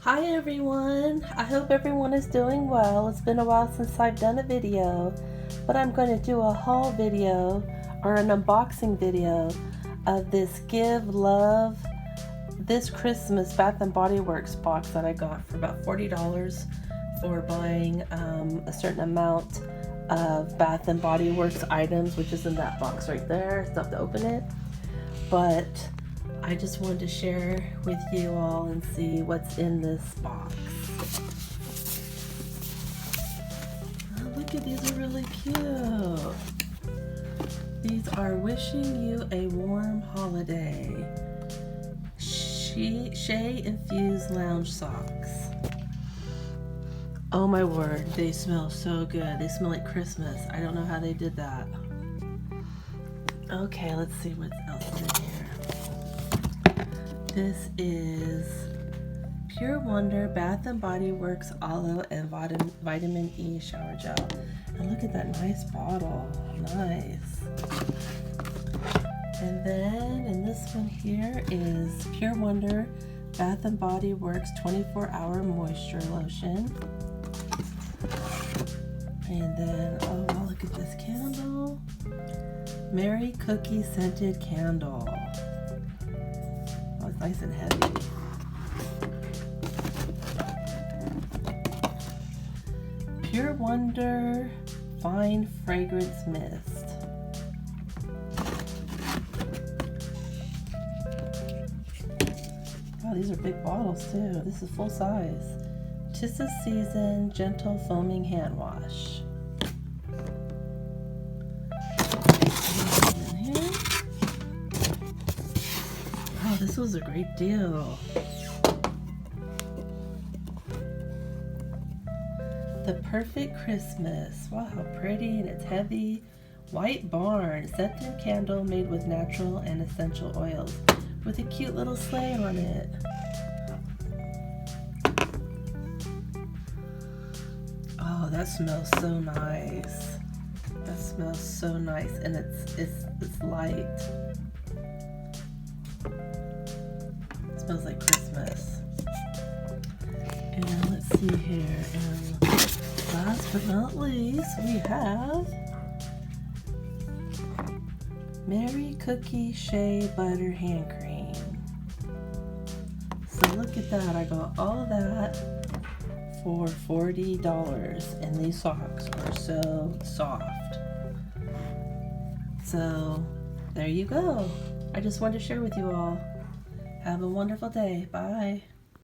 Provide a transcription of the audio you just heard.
Hi everyone, I hope everyone is doing well. It's been a while since I've done a video, but I'm going to do a haul video or an unboxing video of this Give Love This Christmas Bath and Body Works box that I got for about $40 for buying a certain amount of Bath and Body Works items, which is in that box right there. Still have to open it, but I just wanted to share with you all and see what's in this box. Oh, look at these, are really cute. These are wishing you a warm holiday. Shea infused lounge socks. Oh my word, they smell so good. They smell like Christmas. I don't know how they did that. Okay, let's see what else is in here. This is Pure Wonder Bath and Body Works Aloe and Vitamin E Shower Gel. And look at that nice bottle. Nice. And then in this one here is Pure Wonder Bath and Body Works 24-Hour Moisture Lotion. And then, oh wow, look at this candle. Merry Cookie Scented Candle. Oh, it's nice and heavy. Pure Wonder Fine Fragrance Mist. Wow, these are big bottles too. This is full size. 'Tis the Season Gentle Foaming Hand Wash. Oh, this was a great deal. The Perfect Christmas. Wow, how pretty, and it's heavy. White Barn scented candle made with natural and essential oils with a cute little sleigh on it. Oh, that smells so nice. That smells so nice, and it's light. It smells like Christmas. And let's see here. And last but not least, we have Merry Cookie Shea Butter Hand Cream. So look at that. I got all of that for $40, and these socks are so soft. So there you go. I just wanted to share with you all. Have a wonderful day. Bye.